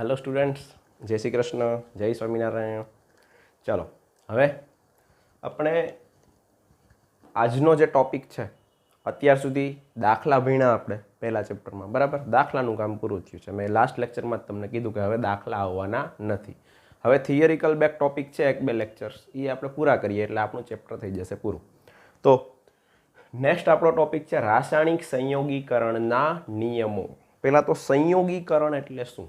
Hello students, जय श्री कृष्ण, जय स्वामीनारायण। चलो હવે આપણે આજનો જે ટોપિક છે, અત્યાર સુધી દાખલા ભણ્યા આપણે પહેલા ચેપ્ટરમાં, બરાબર। દાખલાનું કામ પૂરું થયું છે। મેં લાસ્ટ લેક્ચરમાં જ તમને કીધું કે હવે દાખલા આવવાના નથી। હવે થિયરિકલ બેક ટોપિક છે, એક બે લેક્ચર્સ એ આપણે પૂરા કરીએ એટલે આપણું ચેપ્ટર થઈ જશે પૂરું। તો નેક્સ્ટ આપણો ટોપિક છે રાસાયણિક સંયોગીકરણના નિયમો। પહેલાં તો સંયોગીકરણ એટલે શું?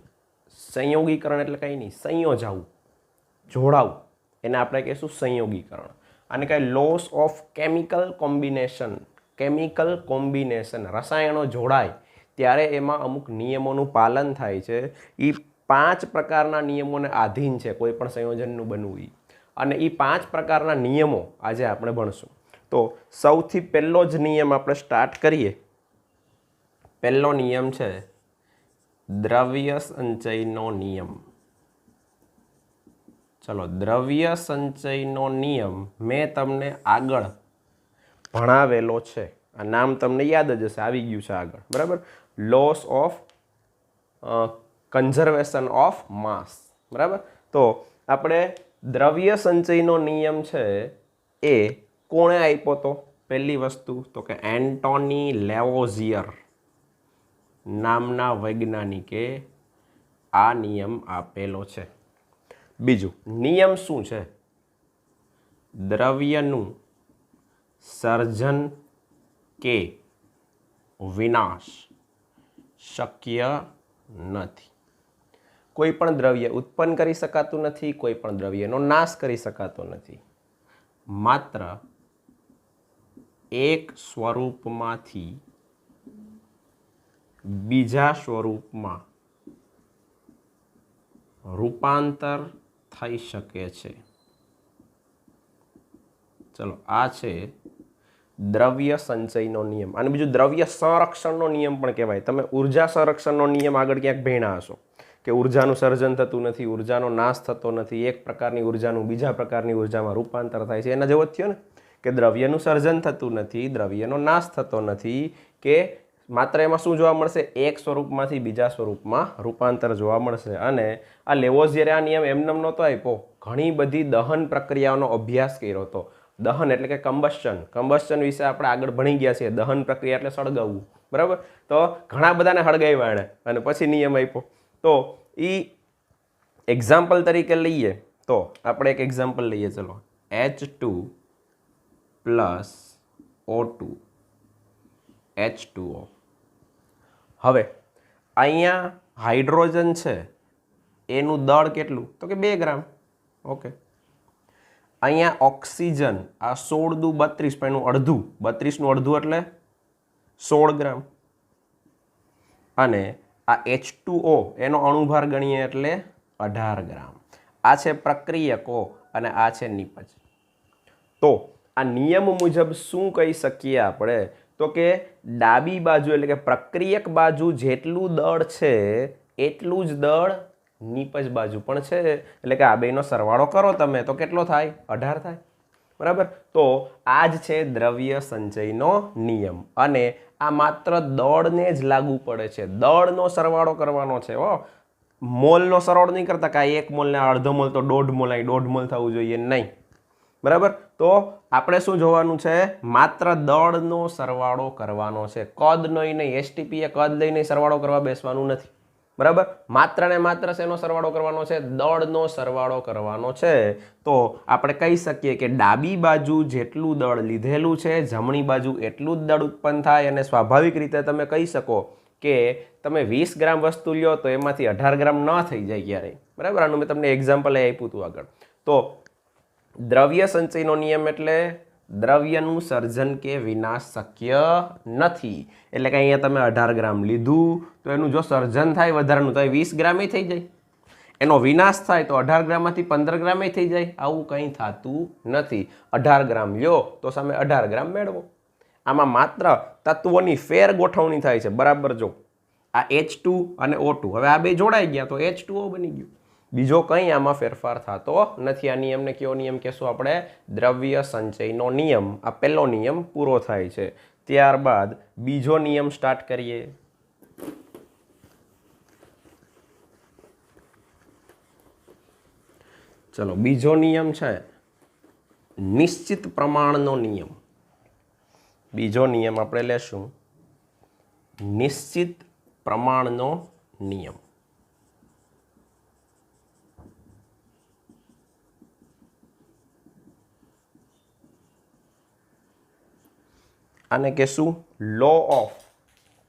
સંયોગીકરણ એટલે કંઈ નહીં, સંયોજાવું, જોડાવું, એને આપણે કહીશું સંયોગીકરણ। અને કંઈ લોસ ઓફ કેમિકલ કોમ્બિનેશન, રસાયણો જોડાય ત્યારે એમાં અમુક નિયમોનું પાલન થાય છે। એ 5 પ્રકારના નિયમોને આધીન છે કોઈ પણ સંયોજનનું બનવું। અને એ 5 પ્રકારના નિયમો આજે આપણે ભણશું। તો સૌથી પહેલો જ નિયમ આપણે સ્ટાર્ટ કરીએ। પહેલો નિયમ છે દ્રવ્ય સંચયનો નિયમ। ચલો, દ્રવ્ય સંચયનો નિયમ મેં તમને આગળ ભણાવેલો છે, આ નામ તમને યાદ જ હશે, આવી ગયું છે આગળ, બરાબર। લોસ ઓફ કન્ઝર્વેશન ઓફ માસ, બરાબર। તો આપણે દ્રવ્ય સંચયનો નિયમ છે એ કોણે આપ્યો તો? પહેલી વસ્તુ તો કે એન્ટોની લેવોઝિયર નામના વૈજ્ઞાનિકે આ નિયમ આપેલો છે। બીજું, નિયમ શું છે? દ્રવ્યનું સર્જન કે વિનાશ શક્ય નથી। કોઈ પણ દ્રવ્ય ઉત્પન્ન કરી શકાતું નથી, કોઈ પણ દ્રવ્યનો નાશ કરી શકાતો નથી। માત્ર એક સ્વરૂપમાંથી બીજા સ્વરૂપમાં રૂપાંતર થઈ શકે છે। ચલો, આ છે દ્રવ્ય સંચયનો નિયમ। અને બીજું દ્રવ્ય સંરક્ષણનો નિયમ પણ કહેવાય। તમે ઉર્જા સંરક્ષણનો નિયમ આગળ ક્યાંક ભણ્યા હશો કે ઉર્જાનું સર્જન થતું નથી, ઉર્જાનો નાશ થતો નથી, એક પ્રકારની ઉર્જાનું બીજા પ્રકારની ઉર્જામાં રૂપાંતર થાય છે। એના જેવો જ થયો ને કે દ્રવ્યનું સર્જન થતું નથી, દ્રવ્યનો નાશ થતો નથી, કે માત્ર એમાં શું જોવા મળશે? એક સ્વરૂપમાંથી બીજા સ્વરૂપમાં રૂપાંતર જોવા મળશે। અને આ લેવોઝિયરે આ નિયમ એમને નહોતો આપ્યો, ઘણી બધી દહન પ્રક્રિયાઓનો અભ્યાસ કર્યો હતો। દહન એટલે કે કમ્બસ્ચન વિશે આપણે આગળ ભણી ગયા છીએ। દહન પ્રક્રિયા એટલે સળગાવવું, બરાબર। તો ઘણા બધાને સળગાવ્યા એણે અને પછી નિયમ આપ્યો। તો એ એક્ઝામ્પલ તરીકે લઈએ તો આપણે એક એક્ઝામ્પલ લઈએ, ચલો, H2 + O2 H2O। હવે અહીંયા હાઇડ્રોજન છે એનું દળ કેટલું? તો કે 2 ગ્રામ, ઓકે। અહીંયા ઓક્સિજન આ 16 દુ 32 પણ એનું અડધું, 32નું અડધું એટલે 16 ગ્રામ। અને આ H2O એનો અણુભાર ગણીએ એટલે 18 ગ્રામ। આ છે પ્રક્રિયકો અને આ છે નિપજ। તો આ નિયમ મુજબ શું કહી શકીએ આપણે? તો કે ડાબી બાજુ એટલે કે પ્રક્રિયક બાજુ જેટલું દળ છે એટલું જ દળ નિપજ બાજુ પણ છે। એટલે કે આ બેનો સરવાળો કરો તમે તો કેટલો થાય? 18 થાય, બરાબર। તો આ જ છે દ્રવ્ય સંચયનો નિયમ। અને આ માત્ર દળને જ લાગુ પડે છે, દળનો સરવાળો કરવાનો છે હો। મોલનો સરવાળો નહીં કરતા, કાંઈ 1 મોલ ને અડધો મોલ તો 1.5 મોલ, અહીં 1.5 મોલ થવું જોઈએ નહીં, બરાબર। તો આપણે શું જોવાનું છે? માત્ર દળનો સરવાળો કરવાનો છે, કદનો નહીં। એસટીપી એ કદ લઈને સરવાળો કરવા બેસવાનું નથી, બરાબર। માત્ર ને માત્ર શેનો સરવાળો કરવાનો છે? દળનો સરવાળો કરવાનો છે। તો આપણે કહી શકીએ કે ડાબી બાજુ જેટલું દળ લીધેલું છે જમણી બાજુ એટલું જ દળ ઉત્પન્ન થાય। અને સ્વાભાવિક રીતે તમે કહી શકો કે તમે 20 ગ્રામ વસ્તુ લ્યો તો એમાંથી 18 ગ્રામ ન થઈ જાય ક્યારેય, બરાબર। આનું મેં તમને એક્ઝામ્પલ આપ્યું હતું આગળ। તો દ્રવ્ય સંચયનો નિયમ એટલે દ્રવ્યનું સર્જન કે વિનાશ શક્ય નથી। એટલે કે અહીંયા તમે 18 ગ્રામ લીધું તો એનું જો સર્જન થાય વધારાનું તો 20 ગ્રામે થઈ જાય, એનો વિનાશ થાય તો 18 ગ્રામમાંથી 15 ગ્રામે થઈ જાય। આવું કંઈ થતું નથી। 18 ગ્રામ લ્યો તો સામે 18 ગ્રામ મેળવો। આમાં માત્ર તત્વોની ફેર ગોઠવણી થાય છે, બરાબર। જો આ H2 અને O2, હવે આ બે જોડાઈ ગયા તો H2O બની ગયું, બીજો કંઈ આમાં ફેરફાર થતો નથી। આ નિયમને કયો નિયમ કહેશું આપણે? દ્રવ્ય સંચયનો નિયમ। આ પહેલો નિયમ પૂરો થાય છે। ત્યારબાદ બીજો નિયમ સ્ટાર્ટ કરીએ। ચલો બીજો નિયમ છે નિશ્ચિત પ્રમાણનો નિયમ. બીજો નિયમ આપણે લેશું નિશ્ચિત પ્રમાણનો નિયમ. આને કહેશું law of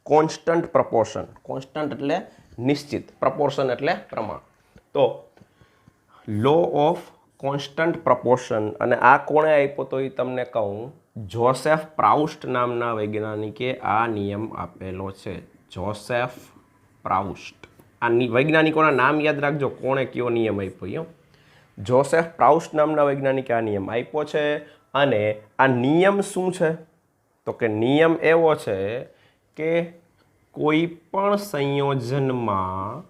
constant proportion. Constant એટલે નિશ્ચિત, પ્રપોર્શન એટલે પ્રમાણ. તો લો ઓફ કોન્સ્ટન્ટ પ્રપોર્શન, અને આ કોણે આપ્યો તો એ તમને કહું. જોસેફ પ્રાઉસ્ટ નામના વૈજ્ઞાનિકે આ નિયમ આપેલો છે. જોસેફ પ્રાઉસ્ટ. આ વૈજ્ઞાનિકોના નામ યાદ રાખજો, કોણે કયો નિયમ આપ્યો. જોસેફ પ્રાઉસ્ટ નામના વૈજ્ઞાનિકે આ નિયમ આપ્યો છે. અને આ નિયમ શું છે? તો કે નિયમ એવો છે કે કોઈ પણ સંયોજનમાં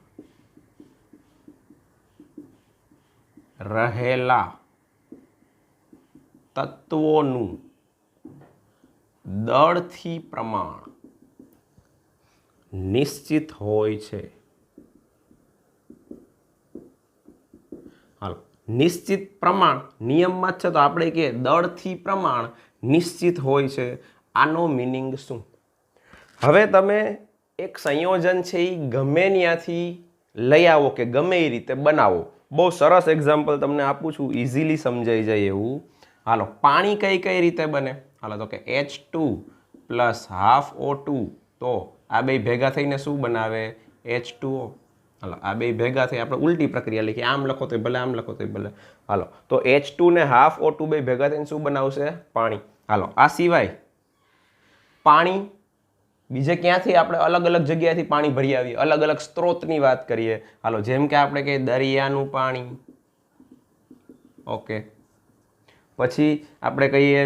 રહેલા તત્વોનું દળથી પ્રમાણ નિશ્ચિત હોય છે. હાલો, નિશ્ચિત પ્રમાણ નિયમમાં જ છે, તો આપણે કે દળથી પ્રમાણ નિશ્ચિત હોય છે. આનો મિનિંગ શું? હવે તમે એક સંયોજન છે એ ગમે ત્યાંથી લઈ આવો કે ગમે એ રીતે બનાવો. બહુ સરસ એક્ઝામ્પલ તમને આપું છું, ઇઝીલી સમજાઈ જાય એવું. હાલો, પાણી કઈ કઈ રીતે બને? હાલો, તો કે H2 પ્લસ હાફ O2. તો આ બે ભેગા થઈને શું બનાવે? H2O. હાલો, આ બે ભેગા થઈ આપણે ઉલટી પ્રક્રિયા લખીએ. આમ લખો તો ભલે, આમ લખો તો ભલે. હાલો, તો H2 ને હાફ O2 બે ભેગા થઈને શું બનાવશે? પાણી. હાલો, આ સિવાય પાણી બીજે ક્યાંથી આપણે અલગ અલગ જગ્યાએથી પાણી ભરી આવીએ, અલગ અલગ સ્ત્રોતની વાત કરીએ. હાલો, જેમ કે આપણે કહીએ દરિયાનું પાણી. ઓકે, પછી આપણે કહીએ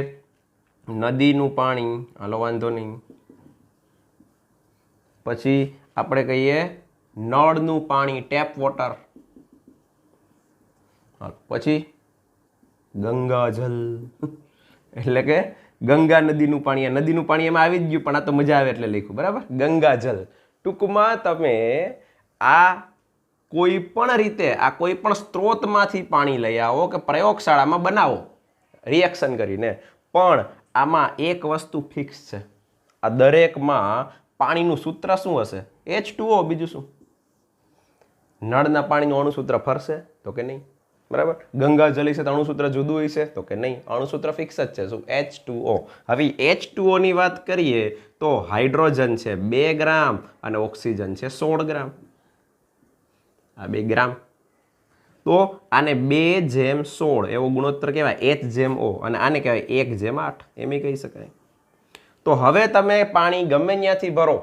નદીનું પાણી. હાલો, વાંધો નહીં. પછી આપણે કહીએ નળનું પાણી, ટેપ વોટર. પછી ગંગાજલ એટલે કે ગંગા નદીનું પાણી. આ નદીનું પાણી એમાં આવી જ ગયું, પણ આ તો મજા આવે એટલે લખ્યું, બરાબર? ગંગાજલ. ટૂંકમાં તમે આ કોઈ પણ રીતે, આ કોઈ પણ સ્ત્રોતમાંથી પાણી લઈ આવો કે પ્રયોગશાળામાં બનાવો રિએક્શન કરીને, પણ આમાં એક વસ્તુ ફિક્સ છે. આ દરેકમાં પાણીનું સૂત્ર શું હશે? H2O. બીજું શું? નળના પાણીનું અણુસૂત્ર ફરશે તો કે નહીં? બરાબર. ગંગાજલ છે તો અણુસૂત્ર જુદું હોય છે તો કે નહીં? અણુસૂત્ર ફિક્સ જ છે. શું? H2O. હવે H2O ની વાત કરીએ તો હાઇડ્રોજન છે 2 ગ્રામ અને ઓક્સિજન છે 16 ગ્રામ. આ 2 ગ્રામ. તો આને 2/16 એવો ગુણોત્તર કહેવાય, H/O. અને આને કહેવાય 1/8 એમ કહી શકાય. તો હવે તમે પાણી ગમે ત્યાંથી ભરો,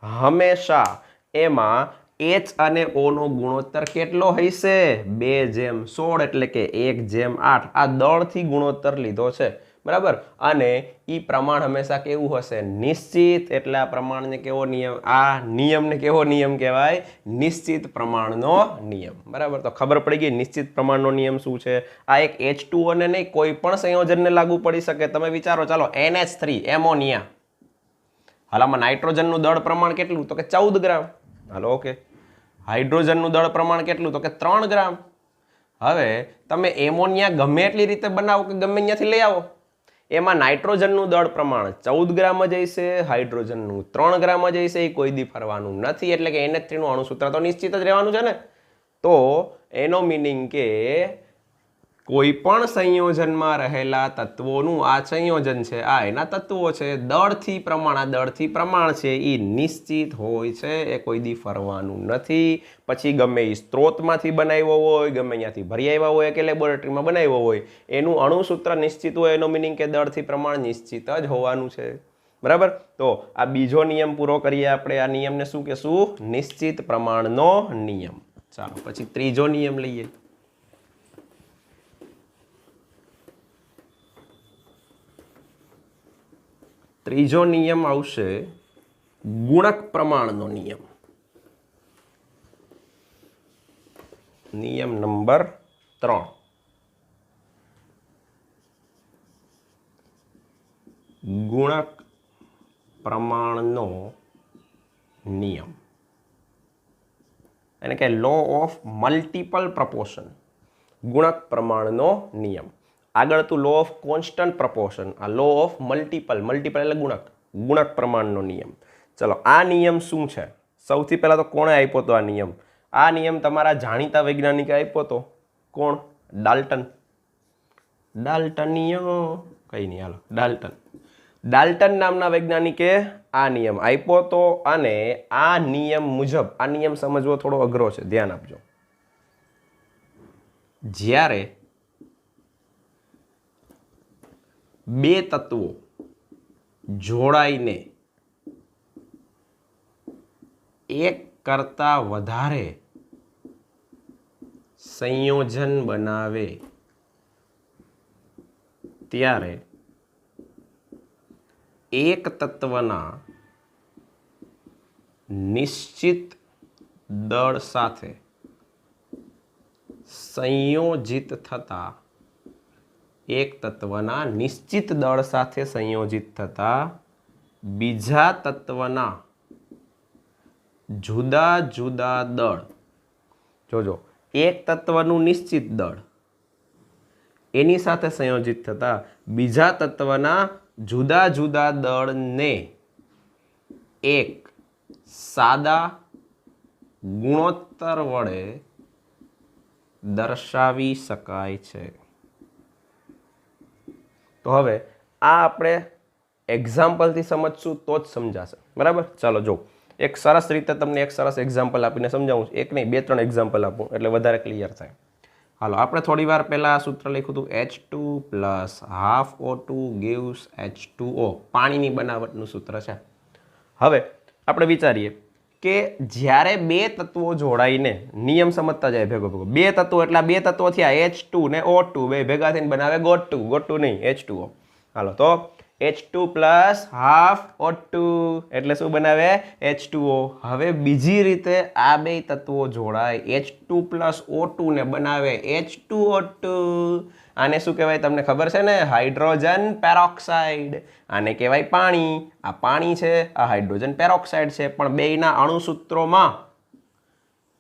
હંમેશા એમાં H અને O નો ગુણોત્તર કેટલો હશે? 2/16 એટલે કે 1/8. આ દળથી ગુણોત્તર લીધો છે, બરાબર? અને એ પ્રમાણ હંમેશા કેવું હશે? નિશ્ચિત. એટલે આ પ્રમાણને કેવો નિયમ, આ નિયમને કેવો નિયમ કહેવાય? નિશ્ચિત પ્રમાણનો નિયમ. બરાબર? તો ખબર પડી ગઈ નિશ્ચિત પ્રમાણનો નિયમ શું છે. આ એક H2O ને નહીં, કોઈ પણ સંયોજનને લાગુ પડી શકે. તમે વિચારો, ચાલો NH3 એમોનિયા. હાલામાં નાઇટ્રોજનનું દળ પ્રમાણ કેટલું? તો કે 14 ગ્રામ. હાલો, ઓકે. હાઇડ્રોજનનું દળ પ્રમાણ કેટલું? તો કે 3 ગ્રામ. હવે તમે એમોનિયા ગમે એટલી રીતે બનાવો કે ગમે ત્યાંથી લઈ આવો, એમાં નાઇટ્રોજનનું દળ પ્રમાણ 14 ગ્રામ જ હશે, હાઇડ્રોજનનું 3 ગ્રામ જ હશે. એ કોઈ દી ફરવાનું નથી. એટલે કે NH3 નું અણુસૂત્ર તો નિશ્ચિત જ રહેવાનું છે ને. તો એનો મિનિંગ કે કોઈ પણ સંયોજનમાં રહેલા તત્વોનું આ સંયોજન છે, આ એના તત્વો છે, દળથી પ્રમાણ, આ દળથી પ્રમાણ છે એ નિશ્ચિત હોય છે. એ કોઈ દી ફરવાનું નથી. પછી ગમે એ સ્ત્રોતમાંથી બનાવ્યો હોય, ગમે ત્યાંથી ભરી આવ્યા હોય કે લેબોરેટરીમાં બનાવ્યો હોય, એનું અણુસૂત્ર નિશ્ચિત હોય. એનો મિનિંગ કે દળથી પ્રમાણ નિશ્ચિત જ હોવાનું છે. બરાબર? તો આ બીજો નિયમ પૂરો કરીએ આપણે. આ નિયમને શું કહેશું? નિશ્ચિત પ્રમાણનો નિયમ. ચાલો પછી ત્રીજો નિયમ લઈએ. ત્રીજો નિયમ આવશે ગુણક પ્રમાણનો નિયમ. નિયમ નંબર 3. ગુણક પ્રમાણનો નિયમ. એને કે લો ઓફ મલ્ટિપલ પ્રપોર્શન. ગુણક પ્રમાણનો નિયમ. આગળ હતું લો ઓફ કોન્સ્ટન્ટ પ્રપોર્શન, આ લો ઓફ મલ્ટિપલ એટલે ગુણક પ્રમાણનો નિયમ. ચલો આ નિયમ શું છે? સૌથી પહેલા તો કોણે આપ્યો હતો આ નિયમ? આ નિયમ તમારા જાણીતા વૈજ્ઞાનિકે આપ્યો હતો. કોણ? ડાલ્ટન. કઈ નહીં, હાલો ડાલ્ટન નામના વૈજ્ઞાનિકે આ નિયમ આપ્યો હતો. અને આ નિયમ મુજબ, આ નિયમ સમજવો થોડો અઘરો છે, ધ્યાન આપજો. જ્યારે બે તત્વો જોડાઈને એક કરતા વધારે સંયોજન બનાવે ત્યારે એક તત્વના નિશ્ચિત દળ સાથે સંયોજિત થતા બીજા તત્વના જુદા જુદા દળ, જોજો એક તત્વનું નિશ્ચિત દળ એની સાથે સંયોજિત થતા બીજા તત્વના જુદા જુદા દળને એક સાદા ગુણોત્તર વડે દર્શાવી શકાય છે. તો હવે આ આપણે એક્ઝામ્પલથી સમજશું તો જ સમજાશે, બરાબર? ચાલો જો એક સરસ રીતે તમને એક સરસ એક્ઝામ્પલ આપીને સમજાવું. એક નહીં, 2-3 એક્ઝામ્પલ આપું એટલે વધારે ક્લિયર થાય. હાલો, આપણે થોડી વાર પહેલાં સૂત્ર લખ્યું હતું H2 plus half O2 gives H2O. પાણીની બનાવટનું સૂત્ર છે. હવે આપણે વિચારીએ કે જ્યારે બે તત્વો જોડાઈને, નિયમ સમજતા જાય ભેગો ભેગો, બે તત્વો એટલે બે તત્વો થયા H2 ને O2, બે ભેગા થઈને બનાવે ગોટુ નહીં H2O. હાલો, તો H2 પ્લસ હાફ O2 એટલે શું બનાવે? H2O. હવે બીજી રીતે આ બે તત્વો જોડાય H2 પ્લસ O2 ને બનાવે H2O2. આને શું કહેવાય તમને ખબર છે ને? Hydrogen peroxide. આને કહેવાય પાણી. આ પાણી છે, આ હાઇડ્રોજન પેરોક્સાઇડ છે. પણ બેયના અણુસૂત્રોમાં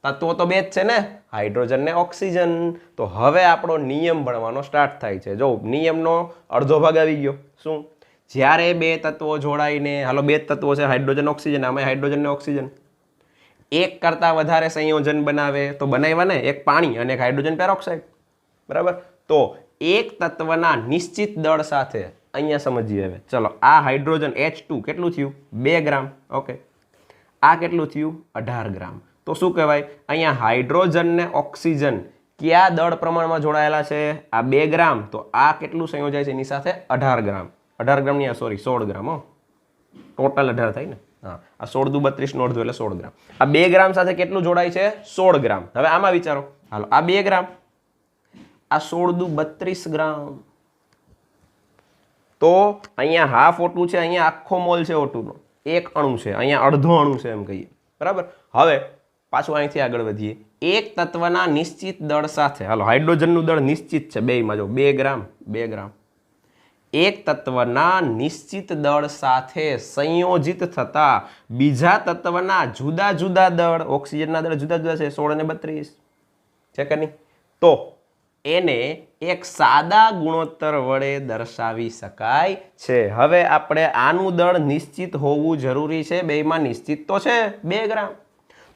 તત્વો તો બે જ છે ને, હાઇડ્રોજન ને ઓક્સિજન. તો હવે આપણો નિયમ ભણવાનો સ્ટાર્ટ થાય છે. જો નિયમનો અડધો ભાગ આવી ગયો. શું? જ્યારે બે તત્વો જોડાઈને, હાલો બે તત્વો છે હાઇડ્રોજન ઓક્સિજન, આમાં હાઇડ્રોજન ને ઓક્સિજન એક કરતા વધારે સંયોજન બનાવે તો બનાવ્યા ને, એક પાણી અને એક હાઇડ્રોજન પેરોક્સાઇડ, બરાબર? તો એક તત્વના નિશ્ચિત દળ સાથે, અહીંયા સમજીએ હવે. ચલો, આ હાઇડ્રોજન H2 કેટલું થયું? 2 ગ્રામ. ઓકે, આ કેટલું થયું? 18 ગ્રામ. તો શું કહેવાય? અહીંયા હાઇડ્રોજન ને ઓક્સિજન કયા દળ પ્રમાણમાં જોડાયેલા છે? આ 2 ગ્રામ. તો આ કેટલું સંયોજાય છે એની સાથે? 18 ગ્રામ. 18 ગ્રામની, સોરી 16 ગ્રામ. ટોટલ 18 થાય ને? હા, આ 16 દુ 32 નો અડધો એટલે 16 ગ્રામ. આ 2 ગ્રામ સાથે કેટલું જોડાય છે? 16 ગ્રામ. હવે આમાં વિચારો. હાલો, આ 2 ગ્રામ, આ 16 દુ 32 ગ્રામ. તો અહીંયા હાફ O2 છે, અહીંયા આખો મોલ છે O2 નો, એક અણુ છે, અહીંયા અડધો અણુ છે એમ કહીએ, બરાબર? હવે પાછું અહીંથી આગળ વધીએ. એક તત્વના નિશ્ચિત દળ સાથે, હાલો હાઇડ્રોજનનું દળ નિશ્ચિત છે બેયમાં, જો 2 ગ્રામ 2 ગ્રામ. એક તત્વના નિશ્ચિત દળ સાથે સંયોજિત થતા બીજા તત્વના જુદા જુદા દળ, ઓક્સિજનના દળ જુદા જુદા છે, 16 અને 32 છે કે નહીં? તો એને એક સાદા ગુણોત્તર વડે દર્શાવી શકાય છે. હવે આપણે આનું દળ નિશ્ચિત હોવું જરૂરી છે. બેયમાં નિશ્ચિત તો છે 2 ગ્રામ.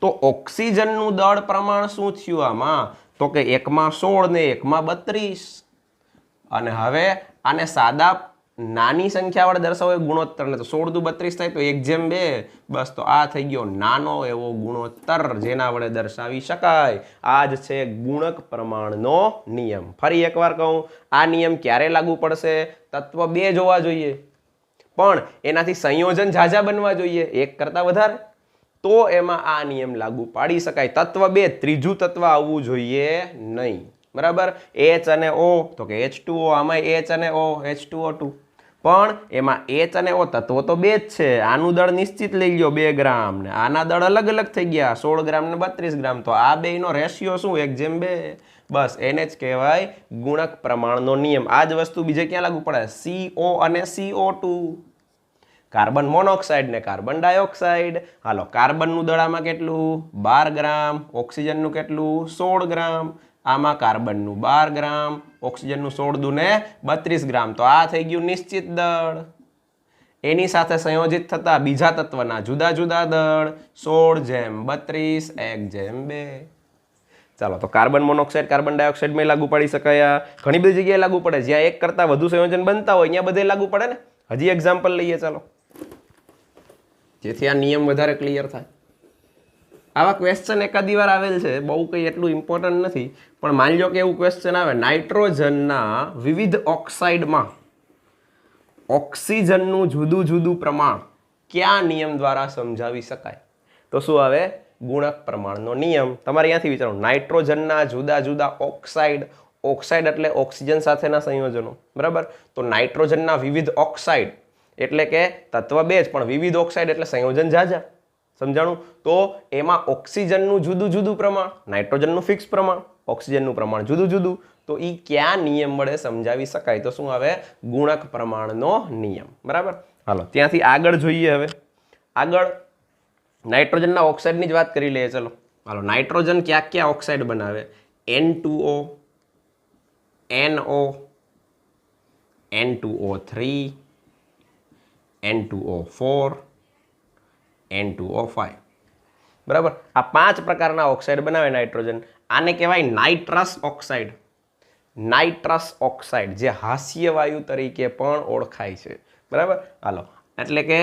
તો ઓક્સિજનનું દળ પ્રમાણ શું થયું આમાં? તો કે એકમાં 16 ને એકમાં 32. અને હવે આને સાદા નાની સંખ્યા વડે દર્શાવો ગુણોત્તર ને, તો 16 દુ 32 થાય તો 1/2. બસ, તો આ થઈ ગયો નાનો એવો ગુણોત્તર જેના વડે દર્શાવી શકાય. આ જ છે ગુણક પ્રમાણનો નિયમ. ફરી એકવાર કહું, આ નિયમ ક્યારે લાગુ પડશે? તત્વ 2 જોવા જોઈએ, પણ એનાથી સંયોજન ઝાઝા બનવા જોઈએ, એક કરતા વધારે, તો એમાં આ નિયમ લાગુ પાડી શકાય. તત્વ 2, ત્રીજું તત્વ આવવું જોઈએ નહીં, બરાબર? H અને O, તો કે H2O, આમાં H અને O, H2O2. પણ એમાં H અને O તત્વો તો 2 જ છે. આનું દળ નિશ્ચિત લઈ ગયો 2 ગ્રામ, ને આના દળ અલગ અલગ થઈ ગયા 16 ગ્રામ ને 32 ગ્રામ. તો આ બેયનો રેશિયો શું? 1/2. બસ, એને જ કહેવાય ગુણક પ્રમાણનો નિયમ. આ જ વસ્તુ બીજે ક્યાં લાગુ પડે? CO અને CO2, કાર્બન મોનોક્સાઇડ ને કાર્બન ડાયોક્સાઇડ. હાલો, કાર્બનનું દળ આમાં કેટલું? 12 ગ્રામ. ઓક્સિજનનું કેટલું? 16 ગ્રામ. આમાં કાર્બનનું 12 ગ્રામ, ઓક્સિજનનું 16 દુ ને 32 ગ્રામ. તો આ થઈ ગયું નિશ્ચિત દળ. એની સાથે સંયોજિત થતા બીજા તત્વના જુદા જુદા દળ 16:32 1:2. ચાલો, તો કાર્બન મોનોક્સાઇડ કાર્બન ડાયોક્સાઇડમાં લાગુ પાડી શકાય. ઘણી બધી જગ્યાએ લાગુ પડે. જ્યાં એક કરતાં વધુ સંયોજન બનતા હોય અહીંયા બધે લાગુ પડે ને. હજી એક્ઝામ્પલ લઈએ ચાલો, જેથી આ નિયમ વધારે ક્લિયર થાય. આવા ક્વેશ્ચન એકાદી વાર આવેલ છે, બહુ કંઈ એટલું ઇમ્પોર્ટન્ટ નથી, પણ માની લો કે એવું ક્વેશ્ચન આવે, નાઇટ્રોજનના વિવિધ ઓક્સાઇડમાં ઓક્સિજનનું જુદું જુદું પ્રમાણ કયા નિયમ દ્વારા સમજાવી શકાય? તો શું આવે? ગુણક પ્રમાણનો નિયમ. તમારે અહીંયાથી વિચારો, નાઇટ્રોજનના જુદા જુદા ઓક્સાઇડ, ઓક્સાઇડ એટલે ઓક્સિજન સાથેના સંયોજનો, બરાબર? તો નાઇટ્રોજનના વિવિધ ઓક્સાઇડ એટલે કે તત્વ બે જ, પણ વિવિધ ઓક્સાઇડ એટલે સંયોજન ઝાઝા. સમજાણું? તો એમાં ઓક્સિજનનું જુદું જુદું પ્રમાણ, નાઇટ્રોજનનું ફિક્સ પ્રમાણ, ઓક્સિજનનું પ્રમાણ જુદું જુદું. તો એ કયા નિયમ વડે સમજાવી શકાય? તો શું આવે? ગુણક પ્રમાણનો નિયમ. બરાબર? હાલો, ત્યાંથી આગળ જોઈએ. હવે આગળ નાઇટ્રોજનના ઓક્સાઇડની જ વાત કરી લઈએ. ચલો, હાલો, નાઇટ્રોજન ક્યાં ક્યાં ઓક્સાઇડ બનાવે? N2O, NO, N2O3, N2O4, N2O5. બરાબર? આ 5 પ્રકારના ઓક્સાઇડ બનાવે નાઇટ્રોજન. આને કહેવાય નાઇટ્રસ ઓક્સાઇડ. નાઇટ્રસ ઓક્સાઇડ, જે હાસ્ય વાયુ તરીકે પણ ઓળખાય છે. બરાબર? હાલો, એટલે કે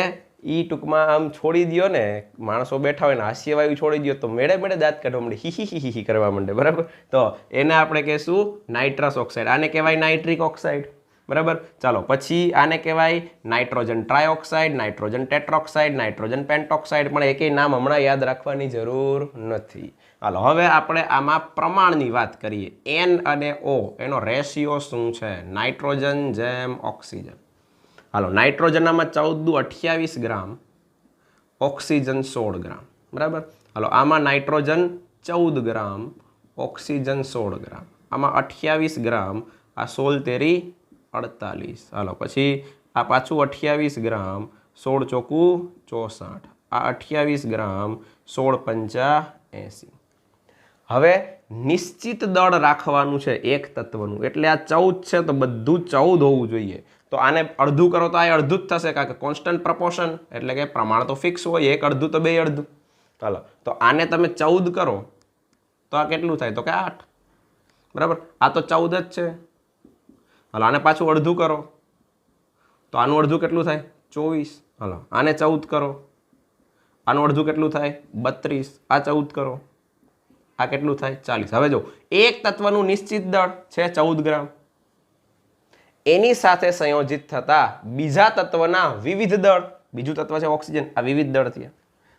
ઈ ટૂંકમાં આમ છોડી દો ને, માણસો બેઠા હોય ને હાસ્ય વાયુ છોડી દો તો મેળે મેળે દાંત કાઢવા માંડે, હી કરવા માંડે. બરાબર? તો એને આપણે કહેશું નાઇટ્રસ ઓક્સાઇડ. આને કહેવાય નાઇટ્રિક ઓક્સાઇડ. બરાબર? ચાલો, પછી આને કહેવાય નાઇટ્રોજન ટ્રાયઓક્સાઇડ, નાઇટ્રોજન ટેટ્રોક્સાઇડ, નાઇટ્રોજન પેન્ટોક્સાઇડ. પણ એકેય નામ હમણાં યાદ રાખવાની જરૂર નથી. હાલો, હવે આપણે આમાં પ્રમાણની વાત કરીએ. N અને O એનો રેશિયો શું છે? નાઇટ્રોજન જેમ ઓક્સિજન. હાલો, નાઇટ્રોજન આમાં 14 ગ્રામ, ઓક્સિજન 16 ગ્રામ. બરાબર? હાલો, આમાં નાઇટ્રોજન 14 ગ્રામ, ઓક્સિજન 16 ગ્રામ. આમાં 28 ગ્રામ, આ 16 તેરી 48. હાલો, પછી આ પાછું 28 ગ્રામ, 16 ચોકું 64. આ 28 ગ્રામ, 16 પંચા 80. હવે નિશ્ચિત દળ રાખવાનું છે એક તત્વનું, એટલે આ 14 છે તો બધું 14 હોવું જોઈએ. તો આને અડધું કરો તો આ અડધું જ થશે, કારણ કે કોન્સ્ટન્ટ પ્રપોર્શન, એટલે કે પ્રમાણ તો ફિક્સ હોય, એક અડધું તો બે અડધું. ચાલો, તો આને તમે 14 કરો તો આ કેટલું થાય? તો કે 8. બરાબર? આ તો 14 જ છે. હાલો, આને પાછું અડધું કરો તો આનું અડધું કેટલું થાય? 24. હાલો, આને 14 કરો, આનું અડધું કેટલું થાય? 32. આ 14 કરો, આ કેટલું થાય? 40. હવે જો, એક તત્વનું નિશ્ચિત દળ છે 14 ગ્રામ, એની સાથે સંયોજિત થતા બીજા તત્વના વિવિધ દળ, બીજું તત્વ છે ઓક્સિજન, આ વિવિધ દળ થયા.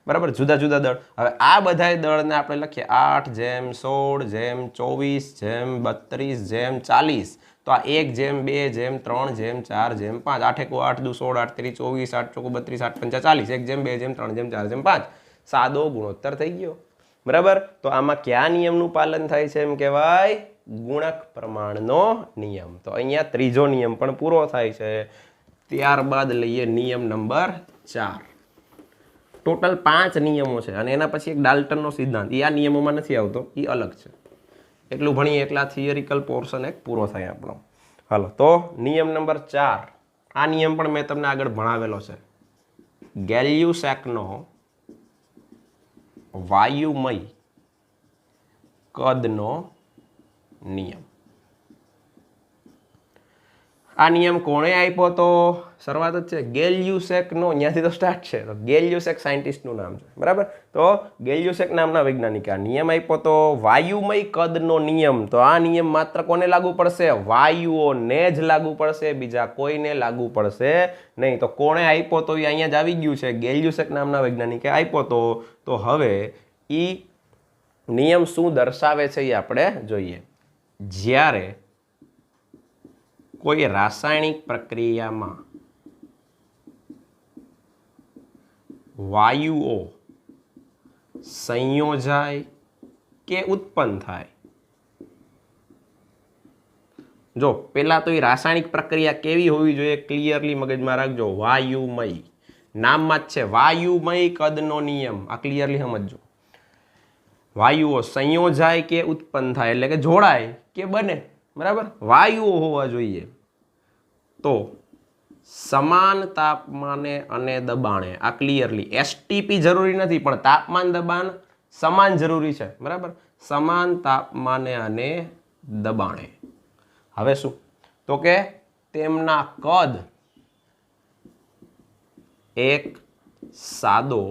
બરાબર? જુદા જુદા દળ. હવે આ બધા દળને આપણે લખીએ 8:16:24:32:40. તો આ 1:2:3:4:5. 8 × 8 = 16, 8 × 3 = 24, 8 × 32 8 × 5 = 40. 1:2:3:4:5 સાદો ગુણોત્તર થઈ ગયો. બરાબર? તો આમાં કયા નિયમનું પાલન થાય છે? એમ કહેવાય ગુણક પ્રમાણનો નિયમ. તો અહીંયા ત્રીજો નિયમ પણ પૂરો થાય છે. ત્યારબાદ લઈએ નિયમ નંબર 4. ટોટલ 5 નિયમો છે અને એના પછી એક ડાલ્ટનનો સિદ્ધાંત. એ આ નિયમોમાં નથી આવતો, એ અલગ છે. એટલું ભણીએ એટલા થિયરિકલ પોર્શન એક પૂરો થાય આપણો. હાલો, તો નિયમ નંબર 4. આ નિયમ પણ મેં તમને આગળ ભણાવેલો છે. ગેલ્યુસેકનો વાયુમય કદનો નિયમ. આ નિયમ કોણે આપ્યો? તો શરૂઆત જ છે ગેલ્યુસેકનો, ત્યાંથી તો સ્ટાર્ટ છે. તો ગેલ્યુસેક સાયન્ટિસ્ટનું નામ છે. બરાબર? તો ગેલ્યુસેક નામના વૈજ્ઞાનિકે આ નિયમ આપ્યો તો વાયુમય કદનો નિયમ. તો આ નિયમ માત્ર કોને લાગુ પડશે? વાયુઓને જ લાગુ પડશે, બીજા કોઈને લાગુ પડશે નહીં. તો કોણે આપ્યો તો એ અહીંયા જ આવી ગયું છે. ગેલ્યુસેક નામના વૈજ્ઞાનિકે આપ્યો તો હવે એ નિયમ શું દર્શાવે છે એ આપણે જોઈએ. જ્યારે કોઈ રાસાયણિક પ્રક્રિયામાં વાયુઓ સંયોજાય કે ઉત્પન્ન થાય, જો પેલા તો એ રાસાયણિક પ્રક્રિયા કેવી હોવી જોઈએ ક્લિયરલી મગજમાં રાખજો. વાયુમય, નામમાં જ છે વાયુમય કદનો નિયમ. આ ક્લિયરલી સમજજો. વાયુઓ સંયોજાય કે ઉત્પન્ન થાય એટલે કે જોડાય કે બને, બરાબર, વાયુઓ હોવા જોઈએ. તો સમાન તાપમાને અને દબાણે, આ ક્લિયરલી એસટીપી જરૂરી નથી પણ તાપમાન દબાણ સમાન જરૂરી છે, બરાબર, સમાન તાપમાને અને દબાણે. હવે શું તો કે તેમના કદ એક સાદો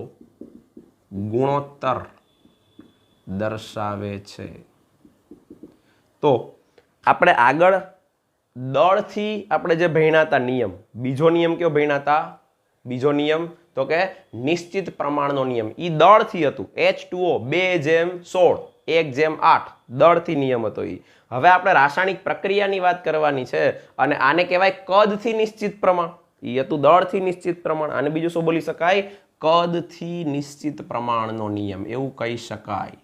ગુણોત્તર દર્શાવે છે. તો આપણે આગળ દળથી આપણે જે ભણ્યા હતા નિયમ, બીજો નિયમ કયો ભણ્યા હતા? બીજો નિયમ તો કે નિશ્ચિત પ્રમાણનો નિયમ. ઈ દળથી હતું. H2O 2:16 1:8 દળથી નિયમ હતો ઈ. હવે આપણે રાસાયણિક પ્રક્રિયાની વાત કરવાની છે અને આને કહેવાય કદથી નિશ્ચિત પ્રમાણ. ઈ હતું દળથી નિશ્ચિત પ્રમાણ. અને બીજું શું બોલી શકાય? કદથી નિશ્ચિત પ્રમાણનો નિયમ એવું કહી શકાય.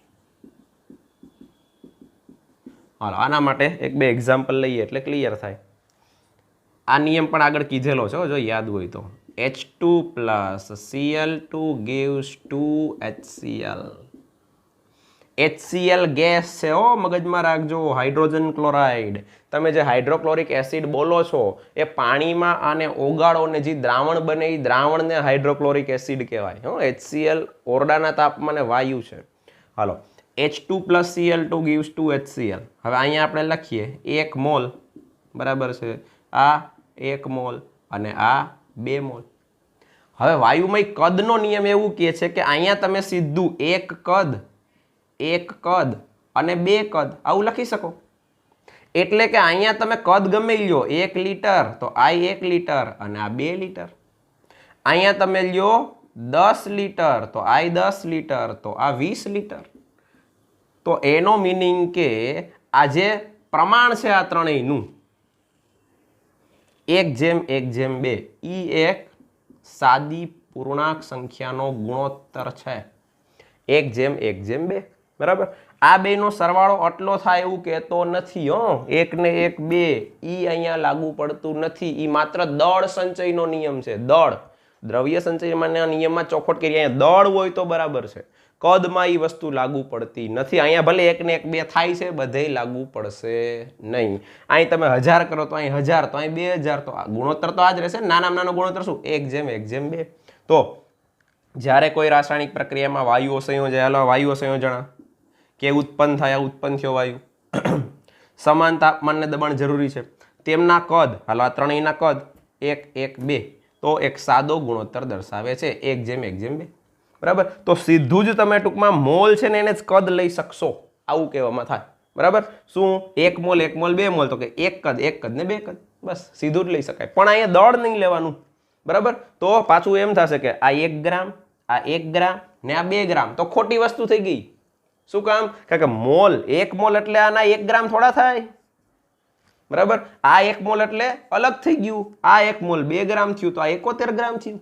હાલો આના માટે એક બે એક્ઝામ્પલ લઈએ એટલે ક્લિયર થાય. આ નિયમ પણ આગળ કીધેલો છે જો યાદ હોય તો. H2 + Cl2 gives 2HCl. HCl gas છે હો, મગજમાં રાખજો. Hydrogen chloride. તમે જે હાઇડ્રોક્લોરિક એસિડ બોલો છો એ પાણીમાં આને ઓગાળો ને જે દ્રાવણ બને એ દ્રાવણને હાઇડ્રોક્લોરિક એસિડ કહેવાય. HCl ઓરડાના તાપમાને વાયુ છે. હાલો H2 + Cl2 gives 2HCl. હવે અહીંયા આપણે લખીએ 1 મોલ, બરાબર છે, આ 1 મોલ અને આ 2 મોલ. હવે વાયુમય કદનો નિયમ એવું કહે છે કે અહીંયા તમે સીધું એક કદ અને 2 કદ આવું લખી શકો. એટલે કે અહીંયા તમે કદ ગમે લ્યો, 1 લીટર તો આ 1 લીટર અને આ 2 લીટર. અહીંયા તમે લ્યો 10 લીટર તો આ 10 લીટર તો આ 20 લીટર. તો એનો મીનિંગ કે આ જે પ્રમાણ છે આ ત્રણેયનું 1:1:2 ઈ એક સાદી પૂર્ણાંક સંખ્યાનો ગુણોત્તર છે. 1:1:2, બરાબર. આ બેનો સરવાળો આટલો થાય એવું કહેતો નથી. 1 ને 1 2 ઈ અહીંયા લાગુ પડતું નથી. ઈ માત્ર દળ સંચયનો નિયમ છે. દળ દ્રવ્ય સંચયના નિયમમાં ચોખવટ કરી, અહીંયા દળ હોય તો બરાબર છે. કદમાં ઈ વસ્તુ લાગુ પડતી નથી. અહીંયા ભલે 1 ને 1 2 થાય છે, બધે લાગુ પડશે નહીં. અહીં તમે 1000 કરો તો અહીં 1000 તો અહીં 2000 તો ગુણોત્તર તો આ જ રહેશે. નાનામાં નાનો ગુણોત્તર શું? 1:1:2. તો જ્યારે કોઈ રાસાયણિક પ્રક્રિયામાં વાયુઓ સંયોજાય, હાલો વાયુઓ સંયોજન કે ઉત્પન્ન થાય, ઉત્પન્ન થયો વાયુ, સમાન તાપમાન ને દબાણ જરૂરી છે. તેમના કદ, હાલો આ ત્રણેયના કદ 1:1:2 તો એક સાદો ગુણોત્તર દર્શાવે છે 1:1:2, બરાબર. તો સીધું જ તમે ટૂંકમાં મોલ છે ને એને જ કદ લઈ શકશો, આવું કહેવામાં થાય, બરાબર. શું 1 મોલ 1 મોલ 2 મોલ તો કે 1 કદ ને 2 કદ, બસ સીધું જ લઈ શકાય. પણ અહીંયા દળ નહીં લેવાનું, બરાબર. તો પાછું એમ થશે કે આ 1 ગ્રામ, આ 1 ગ્રામ ને આ 2 ગ્રામ તો ખોટી વસ્તુ થઈ ગઈ. શું કામ? કારણ કે મોલ 1 મોલ એટલે આના 1 ગ્રામ થોડા થાય, બરાબર. આ 1 મોલ એટલે અલગ થઈ ગયું, આ 1 મોલ 2 ગ્રામ થયું તો આ 71 ગ્રામ થયું,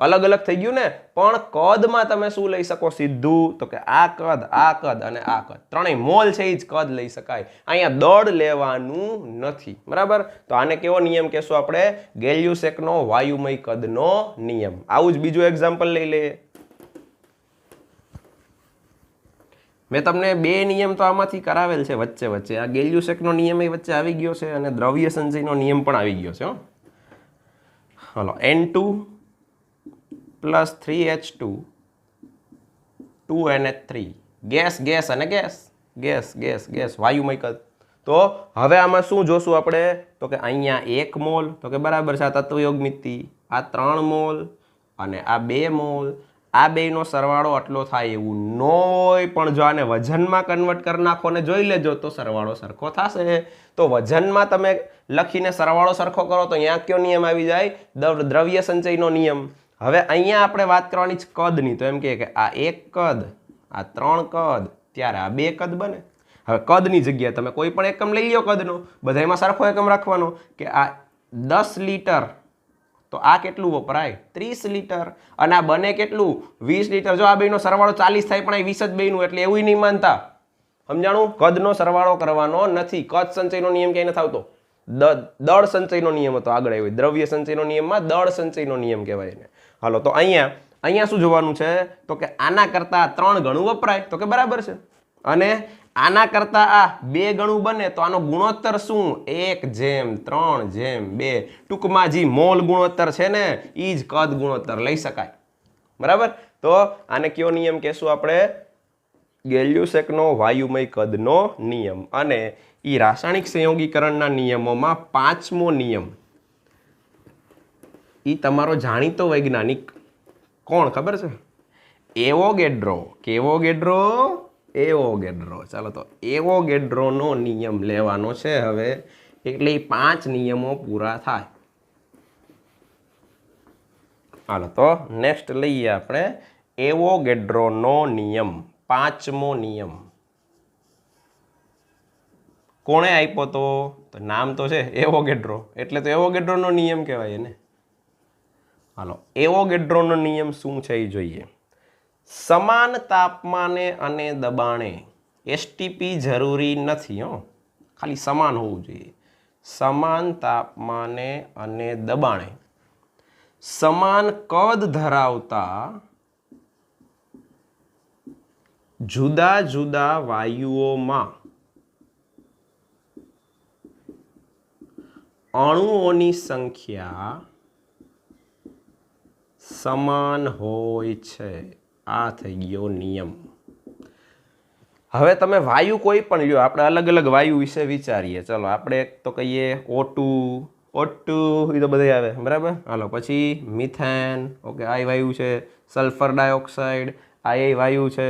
અલગ અલગ થઈ ગયું ને. પણ કદમાં તમે શું લઈ શકો સીધું? તો કે આ કદ અને આ કદ ત્રણેય મોલ છે એ જ કદ લઈ શકાય. અહીંયા દળ લેવાનું નથી, બરાબર. તો આને કેવો નિયમ કહેશું આપણે? ગેલ્યુસેકનો વાયુમય કદનો નિયમ. આવું જ બીજું એક્ઝામ્પલ લઈ લઈએ. મેં તમને 2 નિયમ તો આમાંથી કરાવેલ છે વચ્ચે વચ્ચે. આ ગેલ્યુસેકનો નિયમ એ વચ્ચે આવી ગયો છે અને દ્રવ્ય સંચયનો નિયમ પણ આવી ગયો છે. હાલો N2 + 3H2 2NH3 ગેસ અને ગેસ વાયુમય કદ. તો હવે આમાં શું જોશું આપણે? તો કે અહીંયા 1 મોલ તો કે બરાબર છે, આ તત્વયોગમિતિ, આ 3 મોલ અને આ 2 મોલ. આ બેનો સરવાળો આટલો થાય એવું ન હોય, પણ જો આને વજનમાં કન્વર્ટ કરી નાખો ને જોઈ લેજો તો સરવાળો સરખો થશે. તો વજનમાં તમે લખીને સરવાળો સરખો કરો તો અહીંયા કયો નિયમ આવી જાય? દ્રવ્ય સંચયનો નિયમ. હવે અહીંયા આપણે વાત કરવાની છે કદની. તો એમ કે આ 1 કદ, આ 3 કદ, ત્યારે આ 2 કદ બને. હવે કદની જગ્યાએ તમે કોઈ પણ એકમ લઈ લો કદનો, બધામાં સરખો એકમ રાખવાનો. કે આ 10 લીટર તો આ કેટલું વપરાય? 30 લીટર. અને આ બને કેટલું? 20 લીટર. જો આ બેનો સરવાળો 40 થાય પણ આ 20 જ બેનું, એટલે એવું નહીં માનતા. સમજાણું? કદનો સરવાળો કરવાનો નથી. કદ સંચયનો નિયમ ક્યાંય નથી આવતો. દળ સંચયનો નિયમ હતો આગળ આવ્યો. દ્રવ્ય સંચયનો નિયમમાં દળ સંચયનો નિયમ કહેવાય એને. હાલો તો અહીંયા અહીંયા શું જોવાનું છે તો કે આના કરતાં 3 ગણું વપરાય તો કે બરાબર છે અને આના કરતાં આ 2 ગણું બને તો આનો ગુણોત્તર શું 1/3/2 ટૂંકમાં જે મોલ ગુણોત્તર છે ને એ જ કદ ગુણોત્તર લઈ શકાય બરાબર તો આને કયો નિયમ કહેશું આપણે ગેલ્યુસેકનો વાયુમય કદનો નિયમ અને એ રાસાયણિક સંયોગીકરણના નિયમોમાં 5મો નિયમ એ તમારો જાણીતો વૈજ્ઞાનિક કોણ ખબર છે એવોગેડ્રો કેવોગેડ્રો એવોગેડ્રો ચાલો તો એવોગેડ્રોનો નિયમ લેવાનો છે હવે એટલે 5 નિયમો પૂરા થાય હાલો તો નેક્સ્ટ લઈએ આપણે એવોગેડ્રોનો નિયમ 5મો નિયમ કોણે આપ્યો તો નામ તો છે એવોગેડ્રો એટલે તો એવોગેડ્રોનો નિયમ કહેવાય એને હાલો એવોગેડ્રોનો નિયમ શું છે એ જોઈએ સમાન તાપમાને અને દબાણે એસટીપી જરૂરી નથી હો ખાલી સમાન હોવું જોઈએ સમાન તાપમાને અને દબાણે સમાન કદ ધરાવતા જુદા જુદા વાયુઓમાં અણુઓની સંખ્યા સમાન હોય છે આ થઈ ગયો નિયમ હવે તમે વાયુ કોઈ પણ લ્યો આપણે અલગ અલગ વાયુ વિશે વિચારીએ ચલો આપણે એક તો કહીએ O2 એ તો બધા આવે બરાબર હાલો પછી મિથેન ઓકે આ વાયુ છે સલ્ફર ડાયોક્સાઇડ આ વાયુ છે